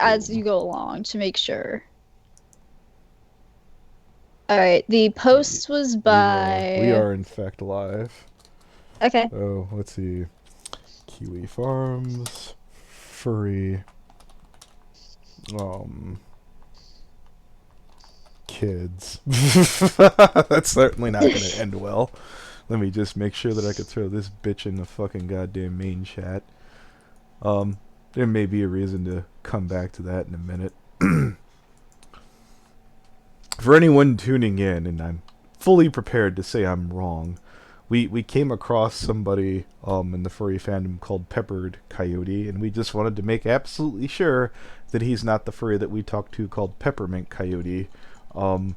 as Ooh. you go along to make sure. All right, the We post was we by. are in fact live. Okay. Oh, let's see. Kiwi Farms, furry, um, kids. That's certainly not going to end well. Let me just make sure that I could throw this bitch in the fucking goddamn main chat. Um, there may be a reason to come back to that in a minute. For anyone tuning in, and I'm fully prepared to say I'm wrong, we came across somebody in the furry fandom called Peppered Coyote, and we just wanted to make absolutely sure that he's not the furry that we talked to called Peppermint Coyote. Um,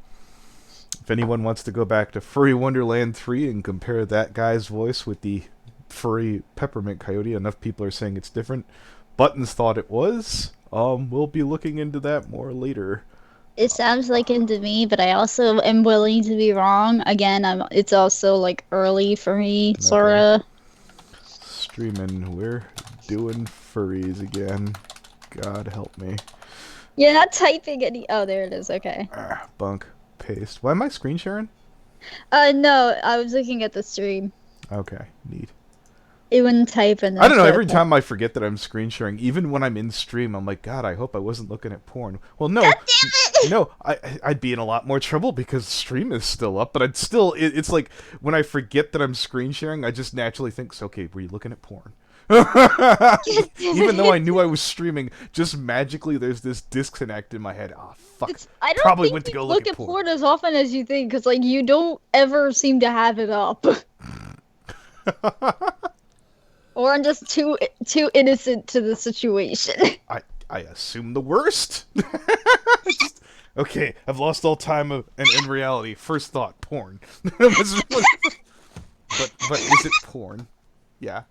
if anyone wants to go back to Furry Wonderland 3 and compare that guy's voice with the furry Peppermint Coyote, enough people are saying it's different. Buttons thought it was. We'll be looking into that more later. It sounds like it to me, but I also am willing to be wrong. Again, it's also like early for me, Okay. sorta. Streaming, we're doing furries again. God help me. You're not typing any. Oh, there it is. Okay. Bunk. Paste. Why am I screen sharing? No, I was looking at the stream. Okay, neat. It wouldn't type and I then don't know, start every typing. time I forget that I'm screen sharing, even when I'm in stream, I'm like, God, I hope I wasn't looking at porn. Well, God no, damn it! no, I'd be in a lot more trouble because stream is still up, but I'd still, it's like, when I forget that I'm screen sharing, I just naturally think, so, okay, were you looking at porn? God damn Even though I it! knew I was streaming, just magically there's this disconnect in my head. Ah, oh, fuck. I don't Probably think went to you go look look at at porn. porn as often as you think, because like you don't ever seem to have it up. Or I'm just too innocent to the situation. I assume the worst. Just, okay, I've lost all time of, and in reality, first thought, porn. But is it porn? Yeah.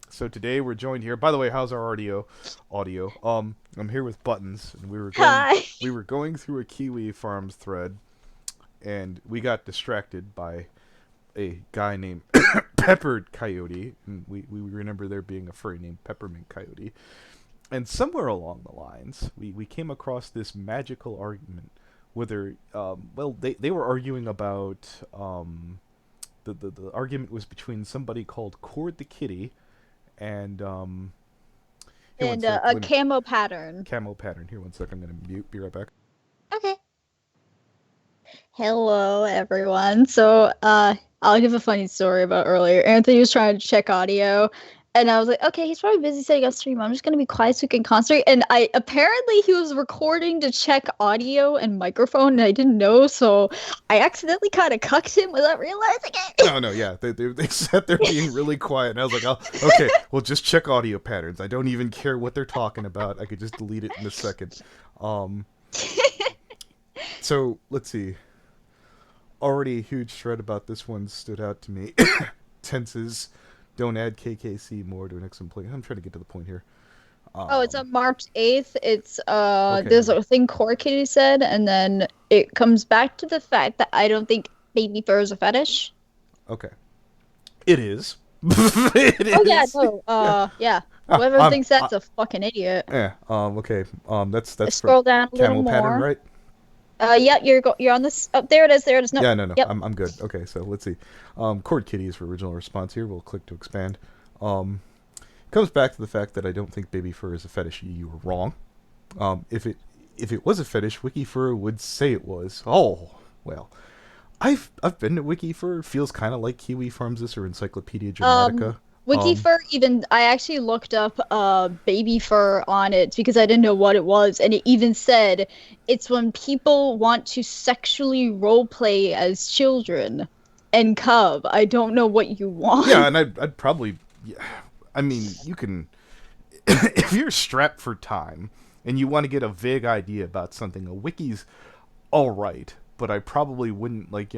So today we're joined here. By the way, how's our audio? Audio. I'm here with Buttons, and Hi. we were going through a Kiwi Farms thread, and we got distracted by a guy named Peppered Coyote, and we remember there being a furry named Peppermint Coyote. And somewhere along the lines, we came across this magical argument whether, well, they were arguing about, the argument was between somebody called Cord the Kitty and, here one And sec, a let me, camo pattern. camo pattern, here one sec, I'm gonna mute, be right back. Okay. Hello, everyone. I'll give a funny story about earlier. Anthony was trying to check audio, and I was like, okay, he's probably busy setting up stream. I'm just gonna be quiet so he can concentrate. And I apparently he was recording to check audio and microphone, and I didn't know, so I accidentally kind of cucked him without realizing it. No, no, yeah, they sat there being really quiet, and I was like, oh, okay, well, just check audio patterns. I don't even care what they're talking about. I could just delete it in a second. Um, so let's see. Already a huge thread about this one stood out to me. Tenses, don't add KKC more to an XM play. I'm trying to get to the point here. Oh, it's Um, on March 8th. It's okay, there's a thing Core Kitty said, and then it comes back to the fact that I don't think baby fur is a fetish. okay, it is. It Oh yeah, is. no. Yeah. Yeah. Ah, Whoever thinks that's a fucking idiot. yeah. Okay. That's for Scroll down a little camel pattern, more. right? Yeah, you're on this. Oh, there it is. There it is. Nope. Yeah, no, no, Yep. I'm good. Okay, so let's see. Cord Kitty is for original response here. We'll click to expand. Um, comes back to the fact that I don't think baby fur is a fetish. You were wrong. If it was a fetish, WikiFur would say it was. Oh, well, I've been to WikiFur. Feels kind of like Kiwi Farms this or Encyclopedia Um, Dramatica. Wiki fur even I actually looked up baby fur on it because I didn't know what it was, and it even said it's when people want to sexually role play as children and cub. I don't know what you Yeah, want. and I'd probably. Yeah, I mean, you can if you're strapped for time and you want to get a vague idea about something. A wiki's all right, but I probably wouldn't like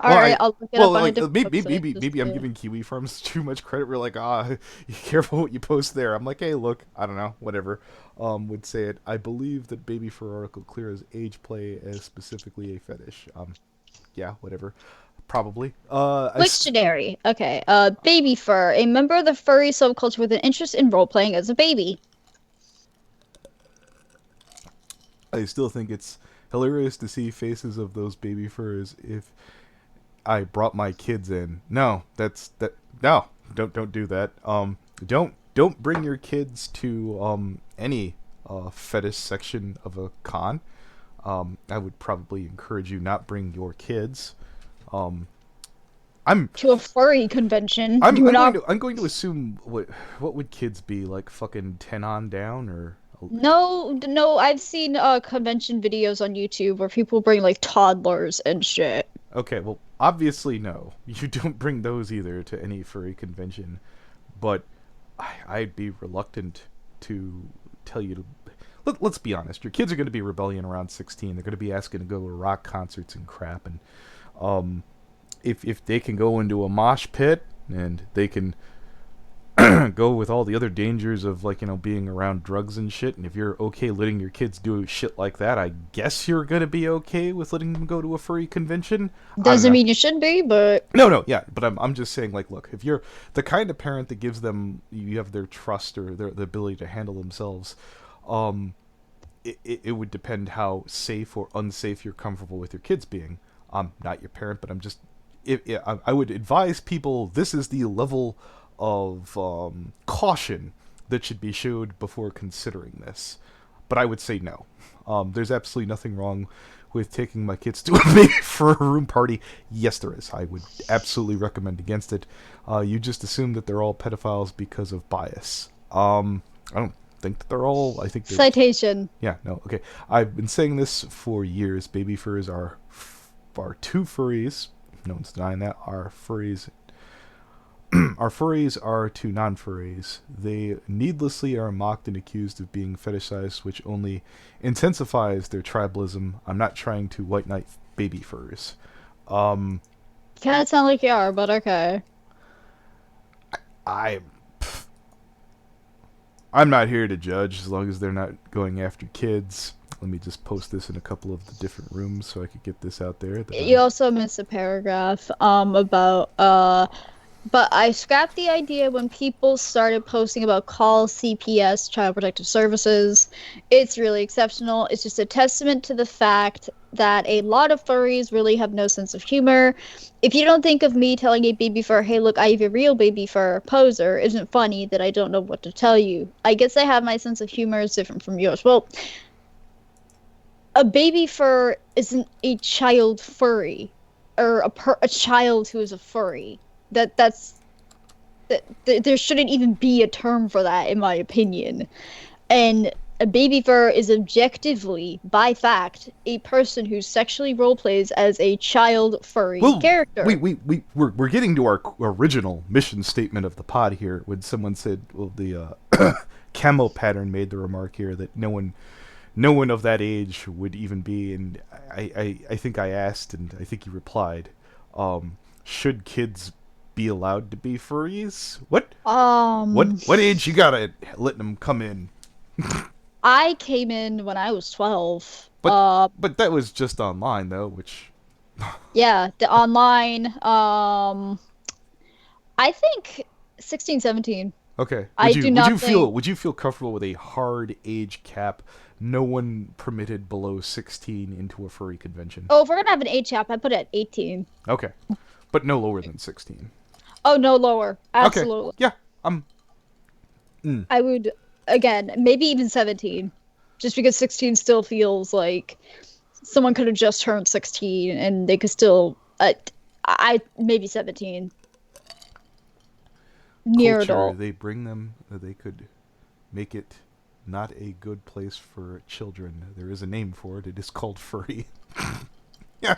All Well, right, I'll look it up on a different website just maybe I'm to. giving Kiwi Farms too much credit. We're like, you careful what you post there. I'm like, hey, look, I don't know, whatever. Would say it. I believe that baby fur article clear as age play as specifically a fetish. Yeah, whatever. Probably. Wiktionary. Okay. Baby fur, a member of the furry subculture with an interest in role playing as a baby. I still think it's hilarious to see faces of those baby furs if I brought my kids in. No, that's that. No, don't do that. Don't bring your kids to any fetish section of a con. I would probably encourage you not bring your kids. Um, I'm To a furry convention. I'm Do I'm going not. to I'm going to assume what would kids be like, fucking 10 on down or No, no, I've seen convention videos on YouTube where people bring like toddlers and shit. okay, well obviously no. You don't bring those either to any furry convention, but I'd be reluctant to tell you to let's be honest. Your kids are going to be rebellion around 16. They're going to be asking to go to rock concerts and crap and um if they can go into a mosh pit and they can go with all the other dangers of like being around drugs and shit, and if you're okay letting your kids do shit like that, I guess you're gonna be okay with letting them go to a furry convention. I don't Doesn't know. mean you should be, but No, yeah, but I'm just saying, like, look, if you're the kind of parent that gives them, you have their trust or the ability to handle themselves, um it would depend how safe or unsafe you're comfortable with your kids being. I'm not your parent, but I'm just I would advise people this is the level of caution that should be showed before considering this. But I would say no. There's absolutely nothing wrong with taking my kids to a baby for a room party. Yes, there is. I would absolutely recommend against it. You just assume that they're all pedophiles because of bias. I don't think that they're all. I think they're. citation. Yeah, no, okay. I've been saying this for years. Baby furs are two furries. No one's denying that. Our furries are to non-furries. They needlessly are mocked and accused of being fetishized, which only intensifies their tribalism. I'm not trying to white knight baby furs. Um, Kind of sound like you are, but okay. I I'm not here to judge as long as they're not going after kids. Let me just post this in a couple of the different rooms so I could get this out there. You also missed a paragraph about but I scrapped the idea when people started posting about call CPS, Child Protective Services. It's really exceptional. It's just a testament to the fact that a lot of furries really have no sense of humor. If you don't think of me telling a baby fur, hey, look, I have a real baby fur poser, isn't funny, that I don't know what to tell you. I guess I have my sense of humor is different from yours. Well, a baby fur isn't a child furry or a child who is a furry. That's there shouldn't even be a term for that, in my opinion. And a baby fur is objectively, by fact, a person who sexually role plays as a child furry well, character. we're getting to our original mission statement of the pod here when someone said, well, the camo pattern made the remark here that no one of that age would even be, and I think I asked, and I think he replied, should kids be allowed to be furries? What age you gotta letting them come in? I came in when I was 12. But that was just online though, which Yeah, the online, I think 16, 17. okay. I do not think. Would you feel comfortable with a hard age cap? No one permitted below 16 into a furry convention. Oh, if we're gonna have an age cap, I put it at 18. Okay, but no lower than 16. Oh, no lower. Okay, Absolutely. yeah. I would, again, maybe even 17. Just because 16 still feels like someone could have just turned 16 and they could still, I maybe 17. Near Culture, adult. they bring them. They could make it not a good place for children. There is a name for it. It is called furry. Yeah.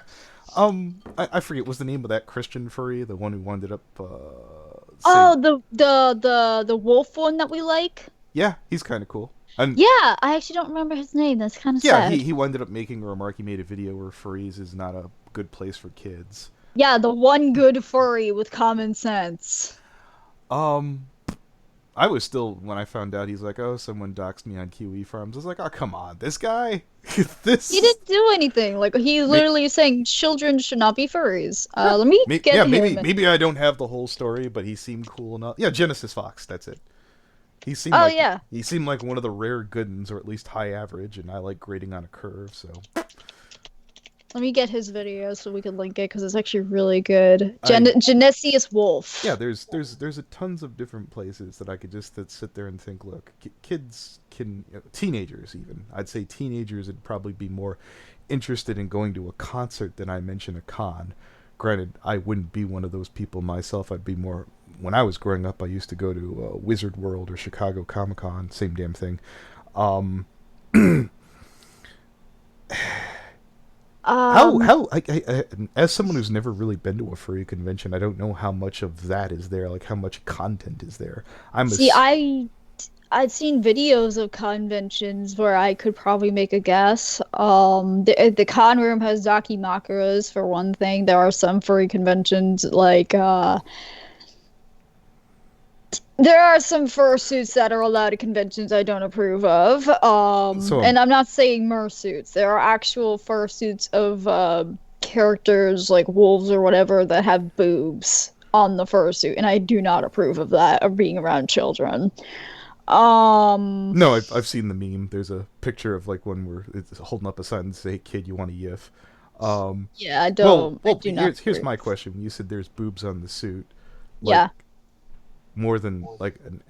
I forget what's the name of that Christian furry, the one who ended up Oh, the wolf one that we like? yeah, he's kind of cool. And Yeah, I actually don't remember his name. That's kind of yeah, sad. he ended up making a remark. He made a video where furries is not a good place for kids. Yeah, the one good furry with common sense. Um, I was still when I found out he's like, oh, someone doxed me on QE Farms. I was like, oh, come on, this guy, He this. didn't do anything. Like he literally saying children should not be furries. Let me get Yeah, him. maybe I don't have the whole story, but he seemed cool enough. Yeah, Genesis Fox, that's it. He seemed Oh like yeah. he seemed like one of the rare good ones, or at least high average, and I like grading on a curve. So Let me get his video so we can link it because it's actually really good. I Genesius yeah, Wolf. there's a tons of different places that I could just sit there and think, look, kids can, teenagers even. I'd say teenagers would probably be more interested in going to a concert than I mention a con. Granted, I wouldn't be one of those people myself. I'd be more. When I was growing up, I used to go to Wizard World or Chicago Comic Con, same damn thing. Um, Um, as someone who's never really been to a furry convention, I don't know how much of that is there, like how much content is there. I'm a See, I'd seen videos of conventions where I could probably make a guess. The con room has Dakimakuras for one thing. There are some furry conventions there are some fursuits that are allowed at conventions I don't approve of. so And I'm not saying mersuits. There are actual fursuits of characters like wolves or whatever that have boobs on the fursuit, and I do not approve of that of being around children. Um, no, I've seen the meme. There's a picture of like one where it's holding up a sign and say, "Hey, kid, you want a yiff?" Um, yeah, I well, do not here's approve. my question. You said there's boobs on the suit, like Yeah. more than like an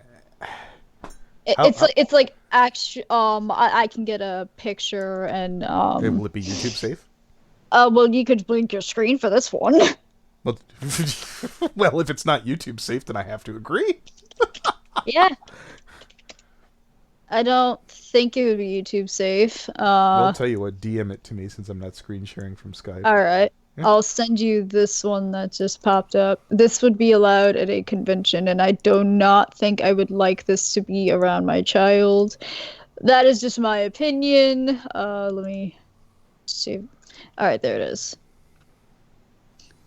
It, how, it's how like it's like actually I can get a picture and will it be YouTube safe? well you could blink your screen for this one. Well, well, if it's not YouTube safe, then I have to agree. Yeah. I don't think it would be YouTube safe. Well, tell you what, DM it to me since I'm not screen sharing from Skype. All right. Yeah. I'll send you this one that just popped up. This would be allowed at a convention, and I do not think I would like this to be around my child. That is just my opinion. Let me see. All right, there it is.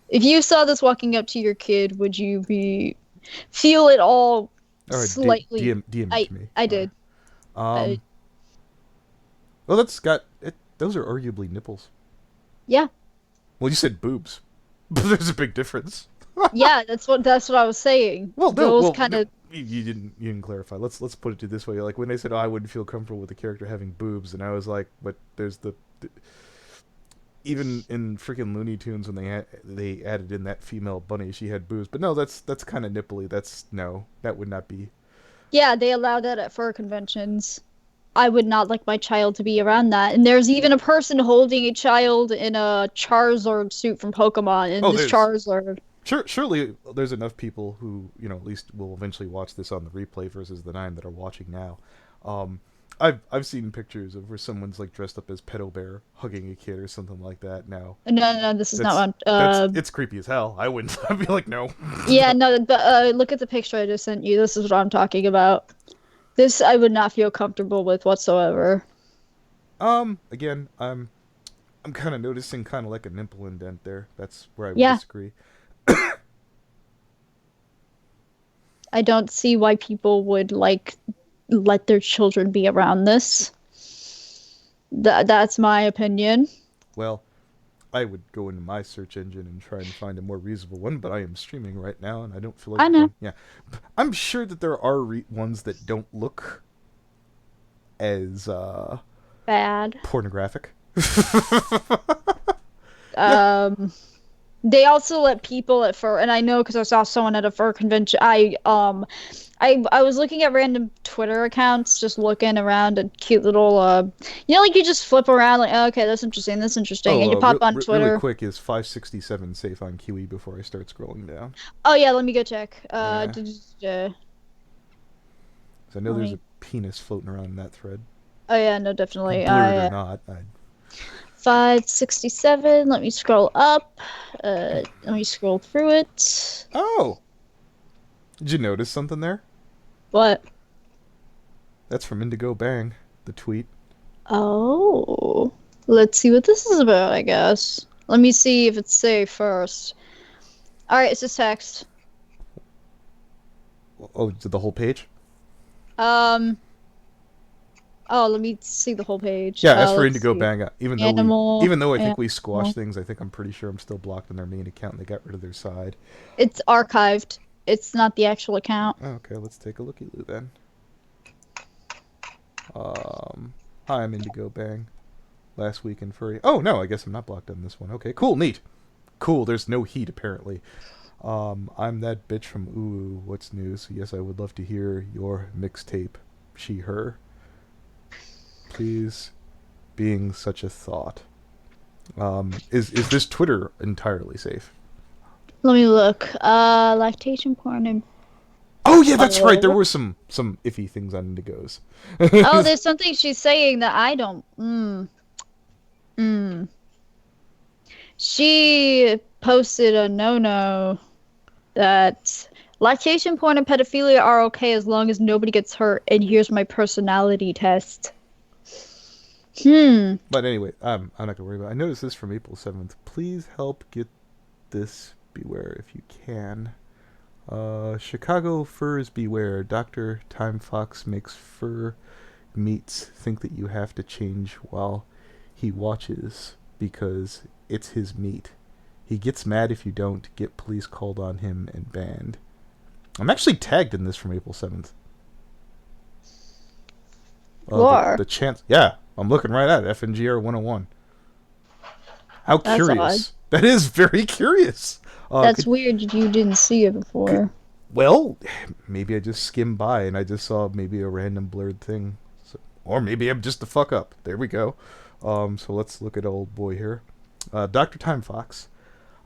If you saw this walking up to your kid, would you be feel it all All right, slightly? DM it I to me. I All right. did. I Um. Well, that's got it. Those are arguably nipples. Yeah. Well, you said boobs, but there's a big difference. Yeah, that's what I was saying. Well, no, Those well, kind no, of you didn't clarify. Let's put it to this way. Like when they said, "Oh, I wouldn't feel comfortable with the character having boobs," and I was like, "But there's the even in freaking Looney Tunes when they added in that female bunny, she had boobs." But no, that's kind of nipply. That's no, that would not be. Yeah, they allow that at fur conventions. I would not like my child to be around that. And there's even a person holding a child in a Charizard suit from Pokemon, and Oh, this there's Charizard. surely there's enough people who at least will eventually watch this on the replay versus the 9 that are watching now. Um, I've seen pictures of where someone's like dressed up as Pedo Bear hugging a kid or something like that. Now No, no, this is not that's one. it's creepy as hell. I wouldn't. I'd be like, no. Yeah, no, but look at the picture I just sent you. This is what I'm talking about. This I would not feel comfortable with whatsoever. Again, I'm kind of noticing kind of like a nipple indent there. That's where I would Yeah, disagree. I don't see why people would like let their children be around this. That's my opinion. Well, I would go into my search engine and try and find a more reasonable one, but I am streaming right now and I don't feel I like know. going. Yeah, I'm sure that there are ones that don't look as Bad. pornographic. Yeah. Um, they also let people at fur, and I know because I saw someone at a fur convention. I was looking at random Twitter accounts, just looking around at cute little like you just flip around like, oh, okay, that's interesting, and Oh, you pop on really Twitter. quick, is 567 safe on Kiwi before I start scrolling down? Oh yeah, let me go check. Yeah, because I know Let there's me. a penis floating around in that thread. Oh yeah, no, definitely. Blurred I or not. 567. Let me scroll up. Let me scroll through it. Oh, did you notice something there? What? That's from Indigo Bang, the tweet. Oh, let's see what this is about, I guess. Let me see if it's safe first. All right, it's just text. Oh, to the whole page? Um, oh, let me see the whole page. Yeah, as for Let's Indigo see. Bang, Animal, even though I think we squashed animal. things, I think I'm pretty sure I'm still blocked on their main account and they got rid of their side. It's archived. It's not the actual account. Oh, okay, let's take a looky loo then. Hi, I'm Indigo Bang. Last week in Furry. Oh, no, I guess I'm not blocked on this one. Okay, cool, neat. Cool, there's no heat, apparently. I'm that bitch from Ooh, what's news? Yes, I would love to hear your mixtape. She, her. Please, being such a thought. Is this Twitter entirely safe? Let me look. Lactation porn and Oh yeah, that's right. There oh, were some iffy things on Indigos. oh, there's something she's saying that I don't. Mm. She posted a no that lactation porn and pedophilia are okay as long as nobody gets hurt. And here's my personality test. Hmm. But anyway, I'm not gonna worry about it. I noticed this from April 7th. Please help get this. Beware if you can. Chicago furs beware. Dr. Time Fox makes fur meats think that you have to change while he watches because it's his meat. He gets mad if you don't. Get police called on him and banned. I'm actually tagged in this from April 7th. War. The chance. Yeah, I'm looking right at it. FNGR 101. How That's odd. curious. That is very curious. That's Could weird. You didn't see it Could, before. well, maybe I just skimmed by and I just saw maybe a random blurred thing. So, or maybe I'm just the fuck up. There we go. So let's look at old boy here. Dr. Time Fox.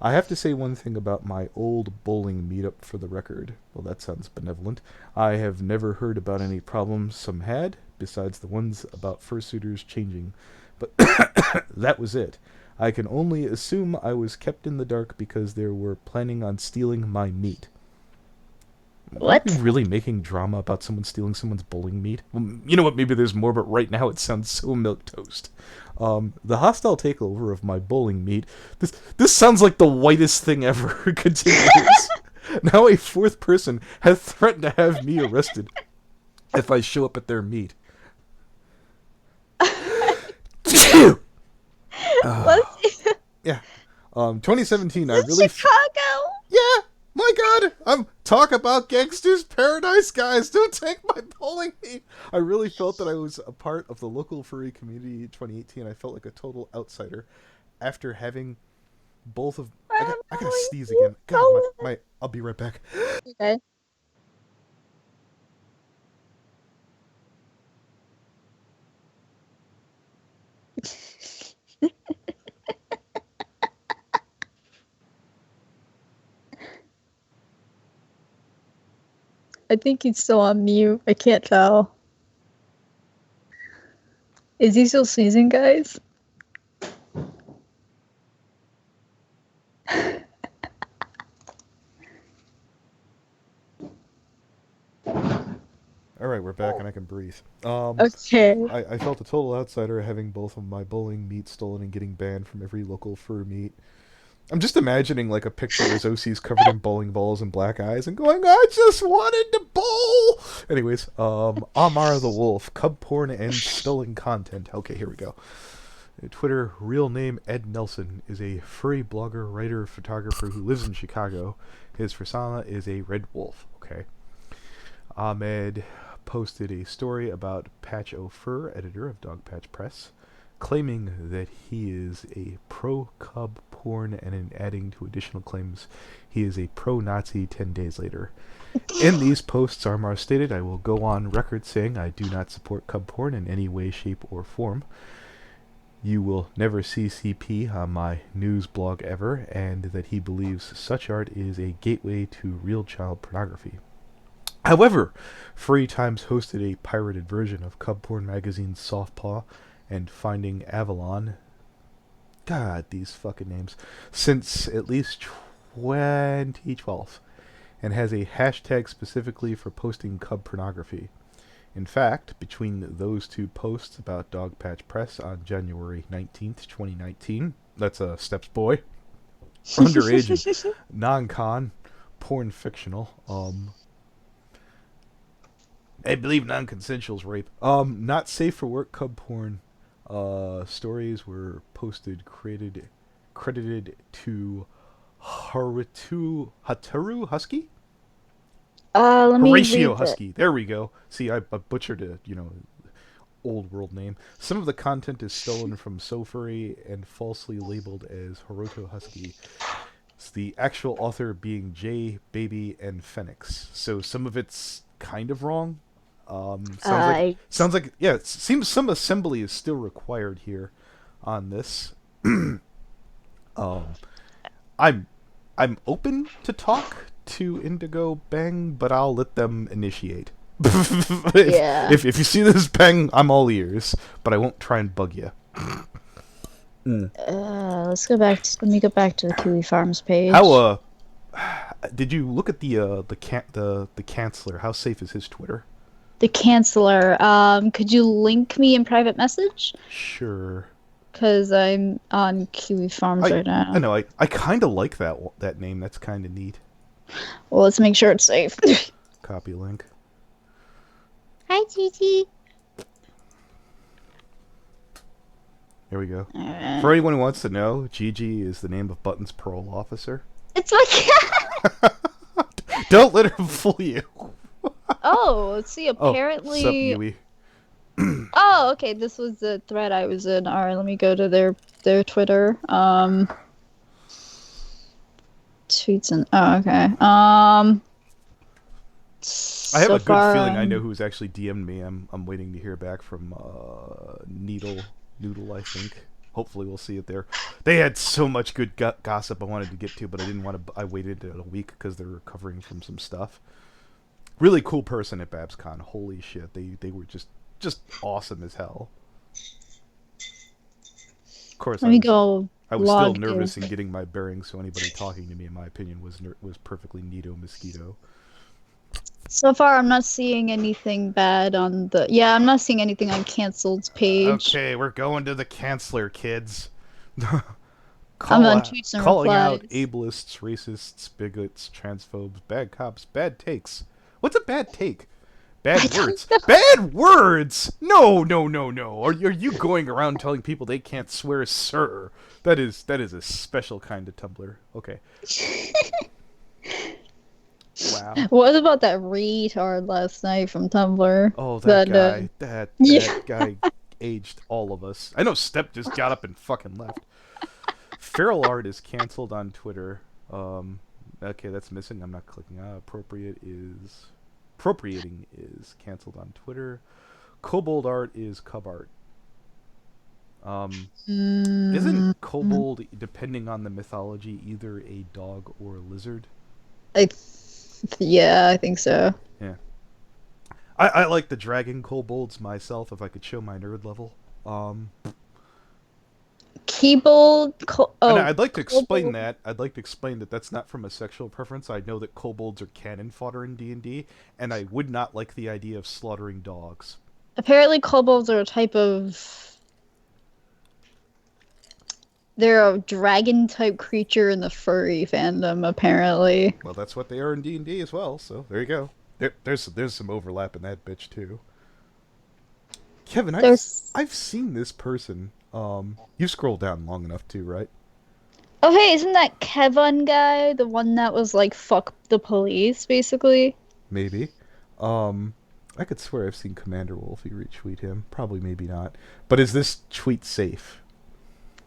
I have to say one thing about my old bowling meetup for the record. Well, that sounds benevolent. I have never heard about any problems some had, besides the ones about fursuiters changing. But that was it. I can only assume I was kept in the dark because they were planning on stealing my meat. Are we What? really making drama about someone stealing someone's bowling meat? Well, you know what? Maybe there's more, but right now it sounds so milquetoast. The hostile takeover of my bowling meat. This sounds like the whitest thing ever. Continues. Now a fourth person has threatened to have me arrested if I show up at their meet. Let's. Yeah. 2017. I It's really. Chicago. Yeah. My God, I'm talk about gangsters paradise, guys. Don't take my bowling meat. I really felt that I was a part of the local furry community in 2018. I felt like a total outsider after having both of. I'm I gotta going sneeze to again. God, go. my. I'll be right back. Okay. I think he's still on mute. I can't tell. Is he still sneezing, guys? All right, we're back and I can breathe. Okay. I felt a total outsider having both of my bowling meat stolen and getting banned from every local fur meet. I'm just imagining like a picture where Zosie's covered in bowling balls and black eyes and going, I just wanted to bowl. Anyways, Amar the Wolf, cub porn and stolen content. Okay, here we go. Twitter real name Ed Nelson is a furry blogger, writer, photographer who lives in Chicago. His fursona is a red wolf. Okay. Ahmed posted a story about Patch O'Fur, editor of Dog Patch Press, claiming that he is a pro-cub porn and in adding to additional claims he is a pro-Nazi 10 days later. In these posts, Armar stated, I will go on record saying I do not support cub porn in any way, shape, or form. You will never see CP on my news blog ever, and that he believes such art is a gateway to real child pornography. However, Free Times hosted a pirated version of Cub Porn Magazine's Softpaw and Finding Avalon. God, these fucking names. Since at least 2012, and has a hashtag specifically for posting cub pornography. In fact, between those two posts about Dog Patch Press on January 19th, 2019, that's a Steps Boy, underage and non-con, porn fictional, I believe non-consensual is rape. Not safe for work cub porn. Stories were posted, credited to Hataru Husky. Let me Horatio read that. Husky. There we go. See, I butchered it. old world name. Some of the content is stolen from SoFurry and falsely labeled as Horoto Husky. It's the actual author being J, Baby, and Phoenix. So some of it's kind of wrong. I Sounds like yeah. It seems some assembly is still required here on this. Um, I'm I'm open to talk to Indigo Bang, but I'll let them initiate. yeah. If you see this Bang, I'm all ears, but I won't try and bug you. Mm. Let's go back. Let me go back to the Kiwi Farms How page. did you look at the Chancellor? How safe is his Twitter? The Chancellor. Could you link me in private message? Sure. Because I'm on Kiwi Farms I right I now. know I kind of like that name. That's kind of neat. Well, let's make sure it's safe. Copy link. Hi, Gigi. Here we go. Uh, For anyone who wants to know, Gigi is the name of Button's parole officer. it's my cat. Don't let her fool you. Oh, let's see. Oh, sup, Apparently, Yui. oh, okay. This was the thread I was in. All right, let me go to their Twitter. Tweets and oh, okay. I have So a good far, feeling I know who's actually DM'd me. I'm waiting to hear back from Noodle, I think. Hopefully we'll see it there. They had so much good gossip I wanted to get to, but I didn't want to. I waited a week because they're recovering from some stuff. Really cool person at BabsCon. Holy shit, they were just awesome as hell. Of course, let me go I was still log nervous in. in getting my bearings, so anybody talking to me, in my opinion, was perfectly neato mosquito. So far, I'm not seeing anything bad on the. Yeah, I'm not seeing anything on canceled's page. Okay, we're going to the Chancellor, kids. I'm on tweets and Calling out replies. ableists, racists, bigots, transphobes, bad cops, bad takes. What's a bad take? I Bad don't words. know. Bad words! No, no, no, no. Are you going around telling people they can't swear, sir? That is a special kind of Tumblr. Okay. Wow. What about that retard last night from Tumblr? Oh, that That guy. yeah. That guy aged all of us. I know Step just got up and fucking left. Feral art is canceled on Twitter. Okay, that's missing. I'm not clicking. Appropriating is canceled on Twitter. Kobold art is cub art. Isn't Mm, kobold, depending on the mythology, either a dog or a lizard? I yeah, I think so. Yeah. I like the dragon kobolds myself. If I could show my nerd level. Oh, I'd like to explain Kobold. that. I'd like to explain that that's not from a sexual preference. I know that kobolds are cannon fodder in D&D, and I would not like the idea of slaughtering dogs. Apparently, kobolds are a type of. They're a dragon type creature in the furry fandom, apparently. Well, that's what they are in D&D as well, so there you go. There's some overlap in that bitch, too. Kevin, There's. I've seen this person. You scroll down long enough, too, right? Oh, hey, isn't that Kevin guy the one that was like, fuck the police, basically? Maybe. I could swear I've seen Commander Wolfie retweet him. Probably, maybe not. But is this tweet safe?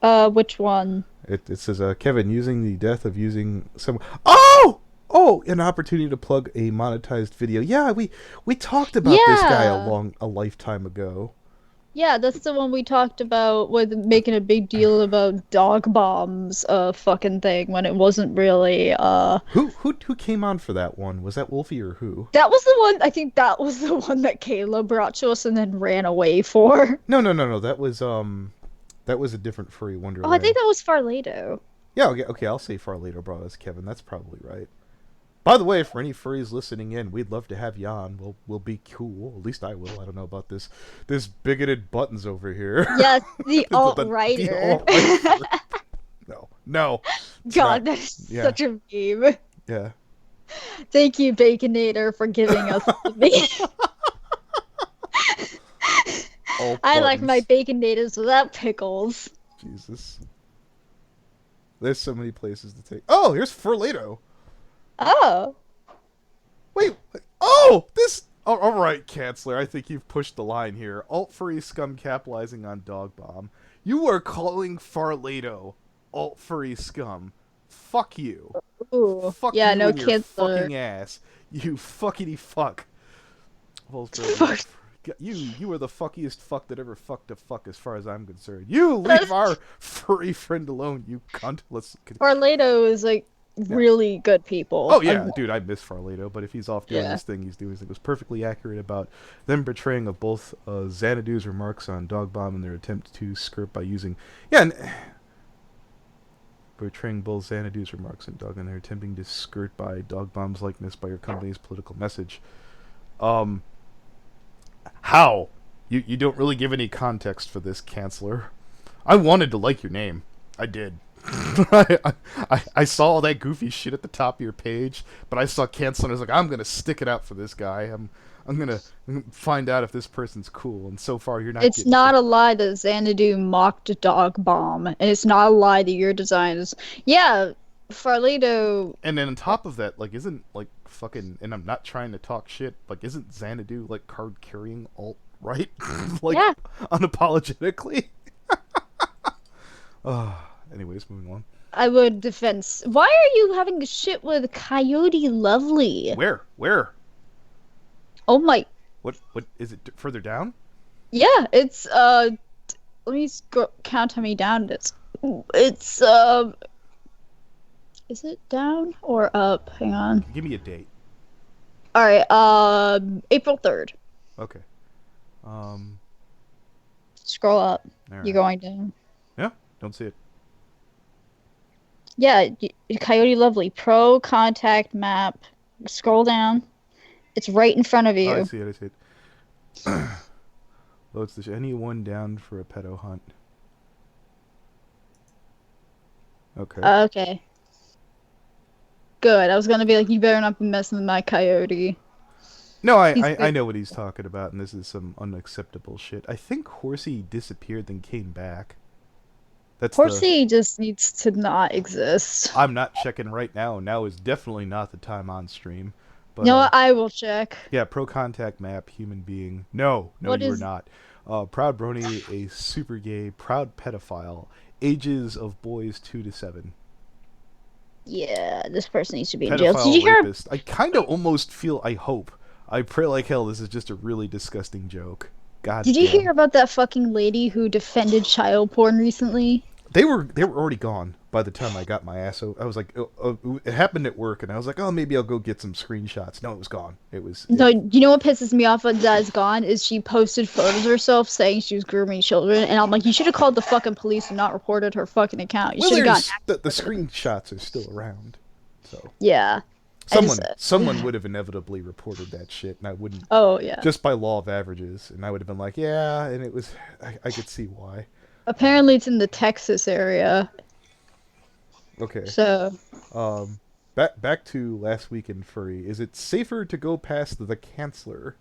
Which one? It says, Kevin, using the death of using some... Oh! Oh, an opportunity to plug a monetized video. Yeah, we talked about this guy Yeah. a lifetime ago. Yeah, that's the one we talked about with making a big deal about dog bombs, fucking thing when it wasn't really, Who came on for that one? Was that Wolfie or who? that was the one, I think that was the one that Kayla brought to us and then ran away for. No, no, no, no. That was a different Furry Oh, I think Wonderland. that was Farlado. Yeah, okay, I'll say far later, bro. That's Kevin. That's probably right. By the way, for any furries listening in, we'd love to have you on. We'll be cool. At least I will. I don't know about this bigoted Buttons over here. Yes, the The alt-righter. alt-right no, no, it's not. God, that is Yeah, such a meme. yeah. Thank you, Baconator, for giving us the meme. Alt I like my Buttons. Baconators without pickles. Jesus. There's so many places to take. Oh, here's Furlado. Oh. Wait. Oh, this. All right, Chancellor. I think you've pushed the line here. Alt furry scum capitalizing on dog bomb. You are calling Farlado alt furry scum. Fuck you. Ooh. Fuck Yeah, you no and your canceler. fucking ass. You fuckity fuck. Fuck. You are the fuckiest fuck that ever fucked a fuck as far as I'm concerned. You leave That's our furry friend alone, you cunt. Let's. Barlado is like Yeah. really good Oh people. yeah, dude, I miss Farlado, but if he's off doing Yeah. this thing he's doing, it was perfectly accurate about them betraying of both Xanadu's remarks on Dog Bomb and their attempt to skirt by using, yeah, and betraying both Xanadu's remarks and Dog and they're attempting to skirt by Dog Bomb's likeness by your company's political message. Um, how? You don't really give any context for this, Chancellor. I wanted to like your name. I did. I saw all that goofy shit at the top of your page, but I saw Chancellor and I was like, I'm gonna stick it out for this guy. I'm gonna find out if this person's cool. And so far, you're not It's getting not it. a lie that Xanadu mocked Dog Bomb, and it's not a lie that your design is. Yeah, Farlido. And then on top of that, like, isn't like fucking? And I'm not trying to talk shit. Like, isn't Xanadu like card carrying alt right? Like, Yeah, unapologetically. Anyways, moving on. I would defend. Why are you having shit with Coyote Lovely? Where? Where? Oh my. What is it further down? Yeah, it's Let me count how many down it is. It's Is it down or up? Hang on. Give me a date. All right. April 3rd. Okay. Um. Scroll up. All You're right. going down. Yeah. Don't see it. Yeah, Coyote Lovely Pro Contact Map. Scroll down. It's right in front of Oh, I you. see it. I see it. Loads the anyone down for a pedo hunt. Okay. Okay. Good. I was gonna be like, you better not be messing with my coyote. No, He's I good. know what he's talking about, and this is some unacceptable shit. I think Horsey disappeared then came back. That's the. Horsey just needs to not exist. I'm not checking right now. Now is definitely not the time on stream. But No, I will check. yeah, pro contact map, human being. No, no, What you are is? not. Proud Brony, a super gay, proud pedophile, ages of boys 2 to 7. Yeah, this person needs to be in jail. Did Pedophile you hear? rapist. I kind of almost feel, I hope. I pray like hell this is just a really disgusting joke. God Did you damn. hear about that fucking lady who defended child porn recently? They were already gone by the time I got my ass. So I was like, it happened at work, and I was like, oh, maybe I'll go get some screenshots. No, it was gone. It was. No, you know what pisses me off that is gone is she posted photos of herself saying she was grooming children, and I'm like, you should have called the fucking police and not reported her fucking account. You Well, should have gotten there's action the for her. screenshots are still around, so Yeah, I just someone would have inevitably reported that shit, and I wouldn't oh yeah. just by law of averages, and I would have been like, yeah, and it was. I could see why. Apparently, it's in the Texas area. Okay. So, Um, back to last week in furry. Is it safer to go past the Chancellor?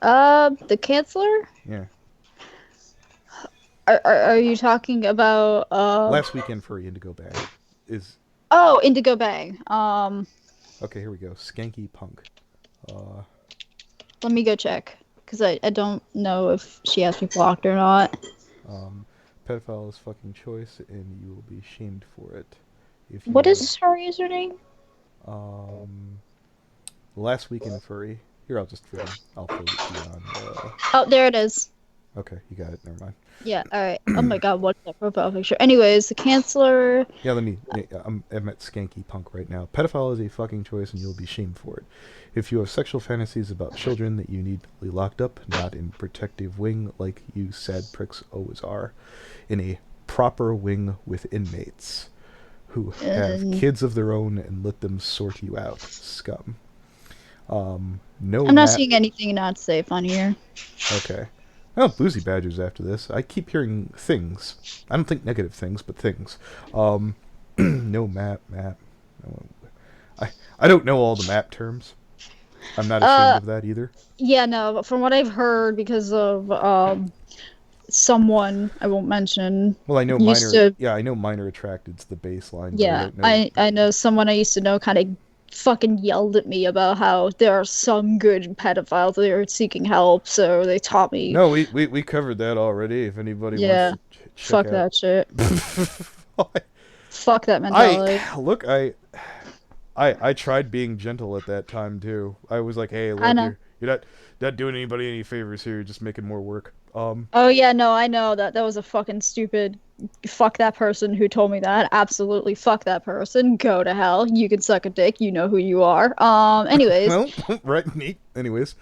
the Chancellor? Yeah. Are you talking about Last week in furry Indigo Bag is Oh, Indigo Bang. okay. Here we go. Skanky Punk. Uh, Let me go check because I don't know if she has me blocked or not. um, pedophile is fucking choice, and you will be shamed for it. If you What are, is her username? um, last week in furry. Here, I'll forward it to you on. Oh, there it is. Okay, you got it. Never mind. Yeah, all right. Oh my god, what's that profile picture? Anyways, the Chancellor. Yeah, I'm at Skanky Punk right now. Pedophile is a fucking choice, and you'll be shamed for it. If you have sexual fantasies about children that you need to be locked up, not in protective wing like you sad pricks always are, in a proper wing with inmates who have kids of their own and let them sort you out, scum. No I'm not map. seeing anything not safe on here. Okay. Oh, Boozy Badger's after this. I keep hearing things. I don't think negative things, but things. No map. I don't know all the map terms. I'm not ashamed of that either. Yeah, no, but from what I've heard, because of someone I won't mention. Well, I know used minor. to Yeah, I know minor attracted's the baseline. But Yeah, I don't know. I know someone I used to know kind of fucking yelled at me about how there are some good pedophiles that are seeking help, so they taught me. No, we covered that already. If anybody wants Yeah, to check fuck out. that shit. Fuck that I mentality. look, I tried being gentle at that time too. I was like, "Hey, I look, know. you're not doing anybody any favors here. You're just making more work." Oh yeah, no, I know that was a fucking stupid. Fuck that person who told me that. Absolutely fuck that person. Go to hell. You can suck a dick. You know who you are. Anyways, Well, right, neat. Anyways,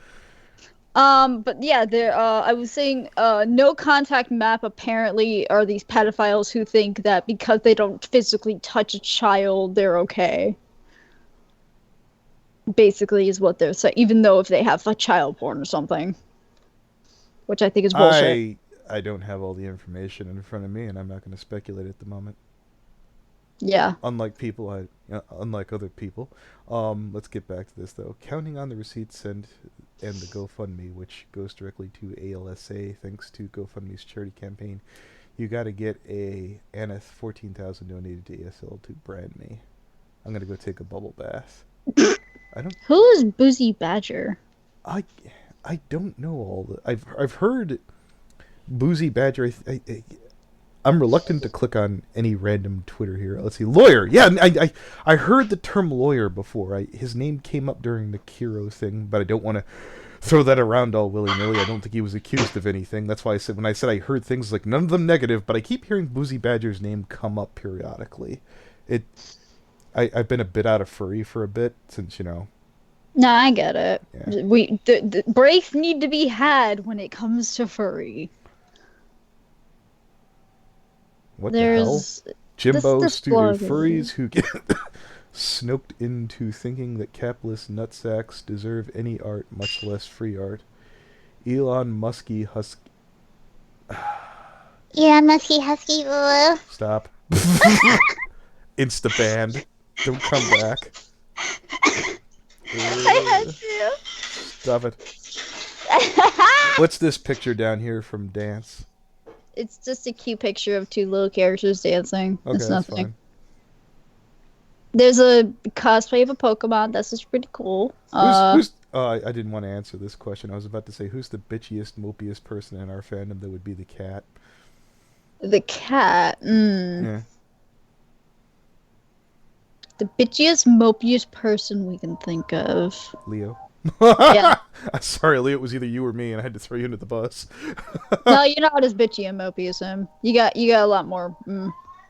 but yeah, there. I was saying, no contact map apparently are these pedophiles who think that because they don't physically touch a child, they're okay. Basically, is what they're saying. Even though if they have a child porn or something, which I think is bullshit. I I don't have all the information in front of me, and I'm not going to speculate at the moment. Yeah. Unlike other people. Let's get back to this though. Counting on the receipts and the GoFundMe, which goes directly to ALSA, thanks to GoFundMe's charity campaign. You got to get a Aneth 14,000 donated to ASL to brand me. I'm gonna go take a bubble bath. I don't. Who is Boozy Badger? I I don't know all the. I've heard Boozy Badger. I'm reluctant to click on any random Twitter here. Let's see, lawyer. Yeah, I heard the term lawyer before. His name came up during the Kiro thing, but I don't want to throw that around all willy nilly. I don't think he was accused of anything. That's why I said when I said I heard things like none of them negative, but I keep hearing Boozy Badger's name come up periodically. It. I've been a bit out of furry for a bit since No, I get it. Yeah. The breaks need to be had when it comes to furry. What the hell? There's Jimbo this studio blog. furries who get snoked into thinking that capitalist nutsacks deserve any art, much less free art. Elon Muskie Husky. Elon Muskie Husky Lulu. Stop. Insta banned. Don't come back. I had Stop it. to. What's this picture down here from Dance? It's just a cute picture of two little characters dancing. Okay, It's that's nothing. fine. There's a cosplay of a Pokemon. That's just pretty cool. Who's I didn't want to answer this question. I was about to say who's the bitchiest, mopiest person in our fandom that would be the cat. The cat. Yeah. The bitchiest, mopiest person we can think of. Leo. Yeah. Sorry, Leo, it was either you or me, and I had to throw you under the bus. No, you're not as bitchy and mopey as him. You got a lot more.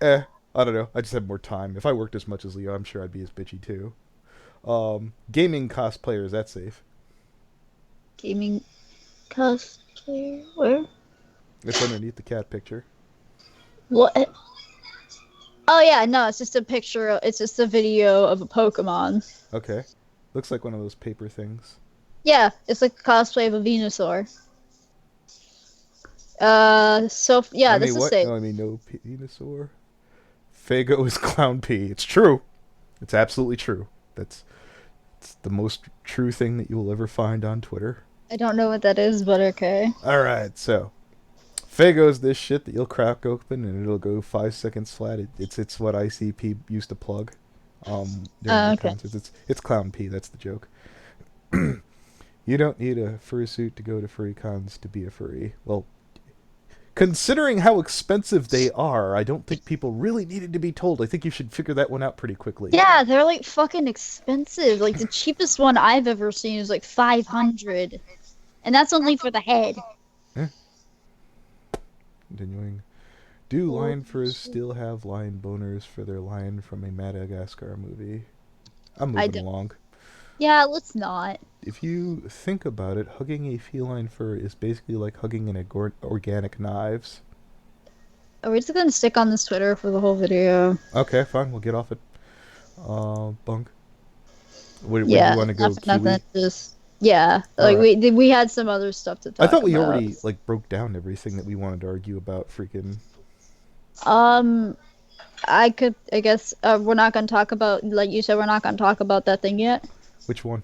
I don't know. I just have more time. If I worked as much as Leo, I'm sure I'd be as bitchy too. Gaming cosplayer, is that safe? Gaming cosplayer? Where? It's underneath the cat picture. What? Oh yeah, no, it's just a picture. It's just a video of a Pokemon. Okay. Looks like one of those paper things. Yeah, it's like a cosplay of a Venusaur. So yeah, this is what? safe. No, no Venusaur. Fago is Clown P. It's true. It's absolutely true. It's the most true thing that you will ever find on Twitter. I don't know what that is, but okay. Alright, so Fago's this shit that you'll crack open and it'll go 5 seconds flat. It's what ICP used to plug during the Okay. concerts. It's Clown P, that's the joke. You don't need a fursuit to go to furry cons to be a furry. Well, considering how expensive they are, I don't think people really needed to be told. I think you should figure that one out pretty quickly. Yeah, they're like fucking expensive. Like the cheapest one I've ever seen is like 500, and that's only for the head. Yeah. Continuing. Do lion furs still have lion boners for their lion from a Madagascar movie? I'm I moving don't. along. Yeah, let's not. If you think about it, hugging a feline fur is basically like hugging an organic knives. Are we just gonna stick on this Twitter for the whole video? Okay, fine. We'll get off it. Bunk. Where do Yeah, you want to go, not for Kiwi? nothing. Just yeah, All like right. we had some other stuff to I talk thought we about. already broke down everything that we wanted to argue about. Freaking. Um, I guess we're not gonna talk about, like you said, we're not gonna talk about that thing yet. Which one?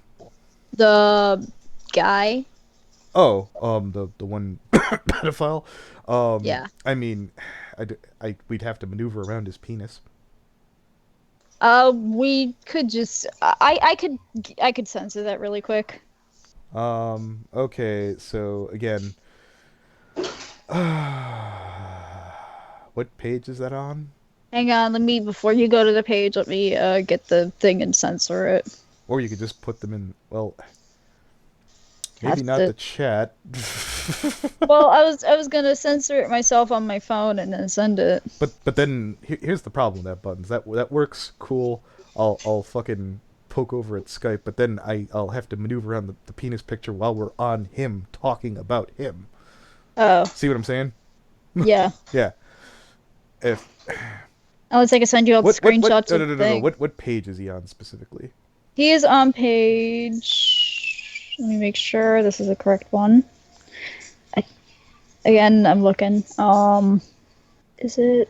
The guy. Oh, the one pedophile. Yeah. I mean, we'd have to maneuver around his penis. We could just I could censor that really quick. Okay, so again, what page is that on? Hang on, let me before you go to the page, let me get the thing and censor it. Or you could just put them in, well, maybe Have not to. the chat. Well, I was gonna censor it myself on my phone and then send it. But then here's the problem with that buttons. That works cool. I'll fucking poke over at Skype, but then I'll have to maneuver around the penis picture while we're on him talking about him. Oh, See what I'm saying? yeah. Yeah. If I was like, I send you all the what screenshots no of no the no no no thing. what page is he on specifically? He is on page. Let me make sure this is the correct one. I, again, I'm looking. Is it?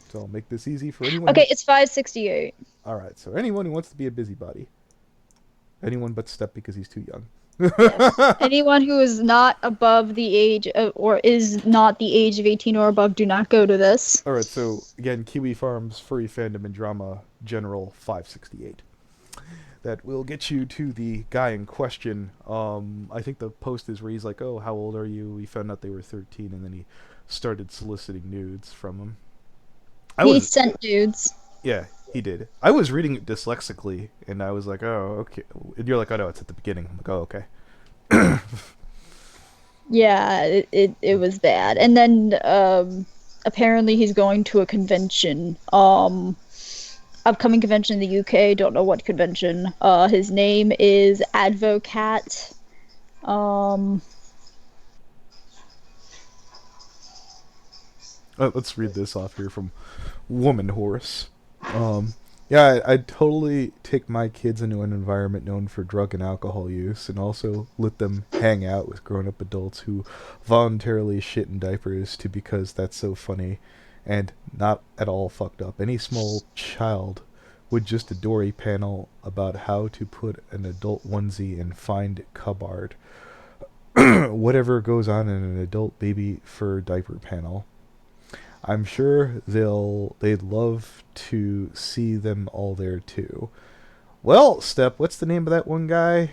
So I'll make this easy for anyone who. Okay, it's 568. All right. So anyone who wants to be a busybody, anyone but Step because he's too young. Yes. Anyone who is not above the age of, or is not the age of 18 or above, do not go to this. All right. So again, Kiwi Farms Furry Fandom and Drama General 568. That will get you to the guy in question. I think the post is where he's like, "Oh, how old are you?" He found out they were 13, and then he started soliciting nudes from him. I He was, sent dudes. yeah, he did. I was reading it dyslexically, and I was like, "Oh, okay." And you're like, "Oh no, it's at the beginning." I'm like, "Oh, okay." Yeah, it was bad. And then apparently he's going to a convention. Upcoming convention in the UK, don't know what convention. His name is Advocat. Um Let's read this off here from Woman Horse. Yeah, I'd totally take my kids into an environment known for drug and alcohol use and also let them hang out with grown up adults who voluntarily shit in diapers to because that's so funny and not at all fucked up. Any small child would just adore a panel about how to put an adult onesie in find cupboard. Whatever goes on in an adult baby fur diaper panel. I'm sure they'd love to see them all there too. Well, Step, what's the name of that one guy?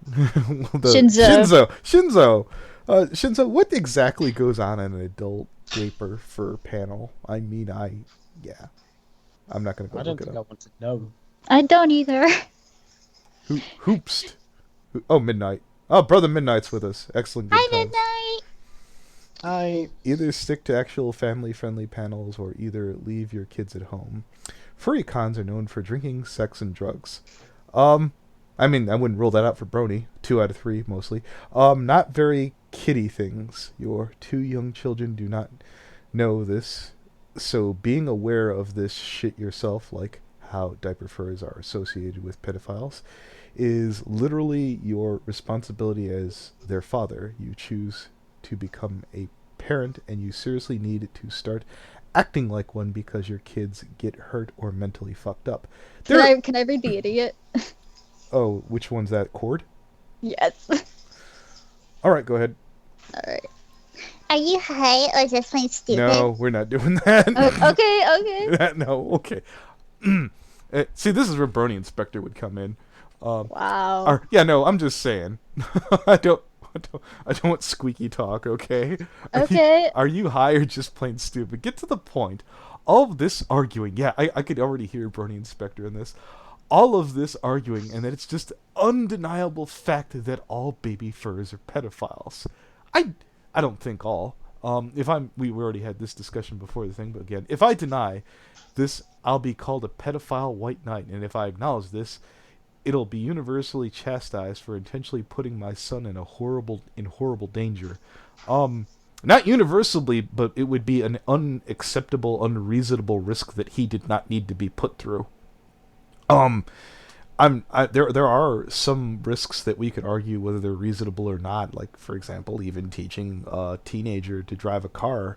The Shinzo. Shinzo, what exactly goes on in an adult diaper fur panel? I mean, yeah, I'm not gonna go I don't look it think up. I want to know. I don't either. Hoopst. Oh, Midnight. Oh, Brother Midnight's with us. Excellent good Hi, times. Midnight. Either stick to actual family-friendly panels or either leave your kids at home. Furry cons are known for drinking, sex, and drugs. Um, I mean, I wouldn't rule that out for Brony. 2 out of 3, mostly. Not very kiddie things. Your 2 young children do not know this, so being aware of this shit yourself, like how diaper furs are associated with pedophiles, is literally your responsibility as their father. You choose to become a parent, and you seriously need to start acting like one because your kids get hurt or mentally fucked up. Can There. I read the idiot? Oh, which one's that? Cord? Yes. All right, go ahead. All right. Are you high or just plain stupid? No, we're not doing that. Okay. No, okay. See, this is where Brony Inspector would come in. Wow. Yeah, no, I'm just saying. I don't, I don't want squeaky talk. Okay. Okay. Are you high or just plain stupid? Get to the point. All of this arguing. Yeah, I could already hear Brony Inspector in this. All of this arguing, and that it's just undeniable fact that all baby furs are pedophiles. I don't think all. We already had this discussion before the thing, but again, if I deny this, I'll be called a pedophile white knight, and if I acknowledge this, it'll be universally chastised for intentionally putting my son in horrible danger. Not universally, but it would be an unacceptable, unreasonable risk that he did not need to be put through. There are some risks that we could argue whether they're reasonable or not. Like, for example, even teaching a teenager to drive a car.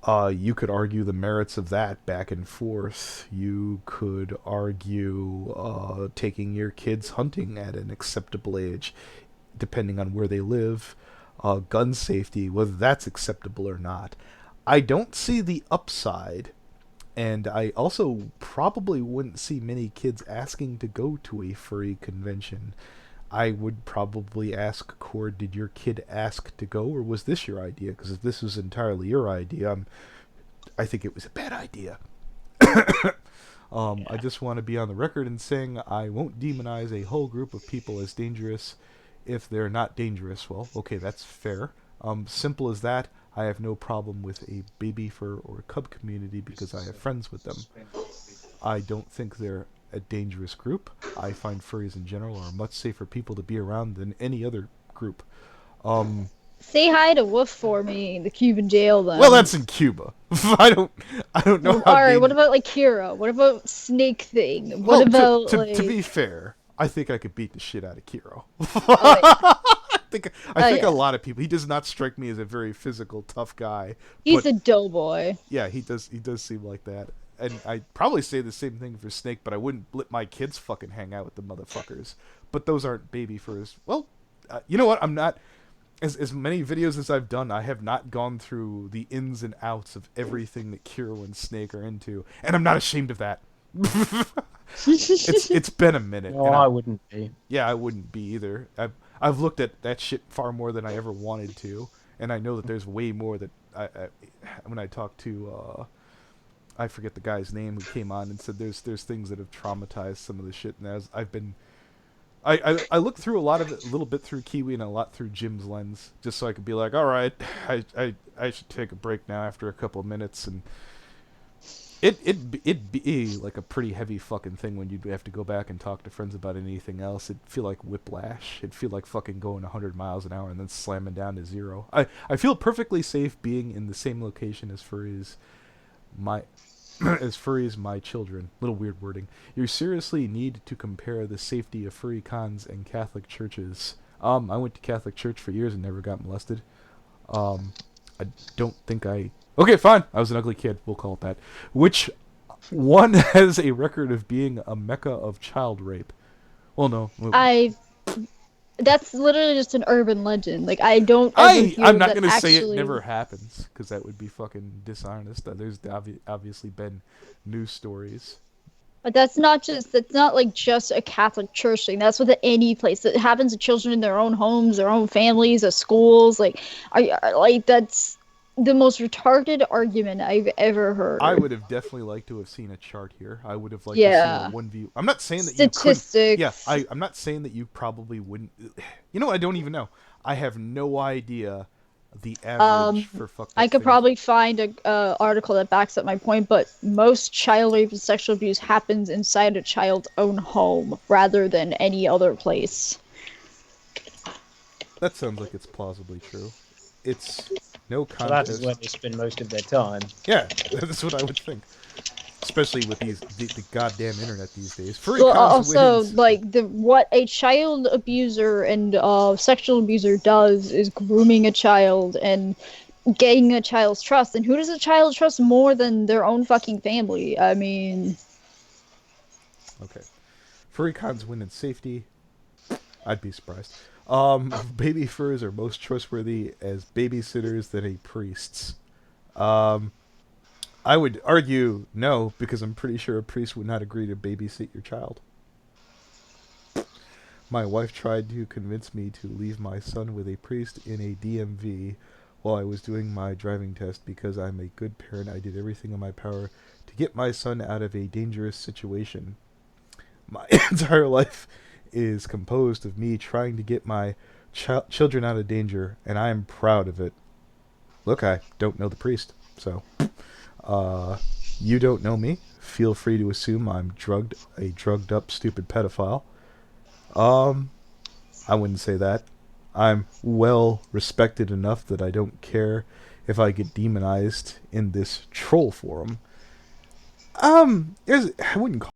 You could argue the merits of that back and forth. You could argue taking your kids hunting at an acceptable age, depending on where they live. Gun safety, whether that's acceptable or not. I don't see the upside And I also probably wouldn't see many kids asking to go to a furry convention. I would probably ask Cord, did your kid ask to go, or was this your idea? Because if this was entirely your idea, I think it was a bad idea. I just want to be on the record and saying I won't demonize a whole group of people as dangerous if they're not dangerous. Well, okay, that's fair. Simple as that. I have no problem with a baby fur or cub community because I have friends with them. I don't think they're a dangerous group. I find furries in general are much safer people to be around than any other group. Say hi to Wolf for me in the Cuban jail, then. Well, that's in Cuba. I don't know how. All right. What about like Kira? What about Snake Thing? What about to be fair, I think I could beat the shit out of Kiro. Oh, yeah. I think a lot of people. He does not strike me as a very physical, tough guy. He's a doughboy. Yeah, he does seem like that. And I'd probably say the same thing for Snake, but I wouldn't let my kids fucking hang out with the motherfuckers. But those aren't baby furs. Well, you know what? I'm not. As many videos as I've done, I have not gone through the ins and outs of everything that Kiro and Snake are into, and I'm not ashamed of that. It's been a minute. No, I wouldn't be. Yeah, I wouldn't be either. I've looked at that shit far more than I ever wanted to, and I know that there's way more that when I talked to I forget the guy's name who came on and said there's things that have traumatized some of the shit, and I looked through a little bit through Kiwi and a lot through Jim's lens, just so I could be like, all right, I should take a break now after a couple of minutes, and it'd be like a pretty heavy fucking thing when you'd have to go back and talk to friends about anything else. It'd feel like whiplash. It'd feel like fucking going 100 miles an hour and then slamming down to zero. I feel perfectly safe being in the same location as furries, my children. Little weird wording. You seriously need to compare the safety of furry cons and Catholic churches. I went to Catholic church for years and never got molested. I don't think Okay, fine. I was an ugly kid. We'll call it that. Which one has a record of being a mecca of child rape? Well, no. That's literally just an urban legend. Like, I don't ever hear I'm not that going to say it actually- never happens, because that would be fucking dishonest. There's obviously been news stories. But that's not like just a Catholic church thing. That's with any place. It happens to children in their own homes, their own families, at schools. Like, that's the most retarded argument I've ever heard. I would have definitely liked to have seen a chart here. I would have liked to see a 1v. I'm not saying that statistics. you couldn't. Yeah, I'm not saying that you probably wouldn't. You know what? I don't even know. I have no idea the average for fucked up I could things. probably find a article that backs up my point, but most child rape and sexual abuse happens inside a child's own home rather than any other place. That sounds like it's plausibly true. It's no So contest. that is where they spend most of their time. Yeah, that's what I would think. Especially with the goddamn internet these days. Furry Well, cons also, wins. like what a child abuser and sexual abuser does is grooming a child and gaining a child's trust. And who does a child trust more than their own fucking family? I mean, Okay. Furry cons win in safety. I'd be surprised. Baby furs are most trustworthy as babysitters than a priests. I would argue no, because I'm pretty sure a priest would not agree to babysit your child. My wife tried to convince me to leave my son with a priest in a DMV while I was doing my driving test because I'm a good parent. I did everything in my power to get my son out of a dangerous situation. My entire life is composed of me trying to get my children out of danger, and I am proud of it. Look, I don't know the priest, so you don't know me. Feel free to assume I'm a drugged up, stupid pedophile. I wouldn't say that. I'm well respected enough that I don't care if I get demonized in this troll forum. I wouldn't call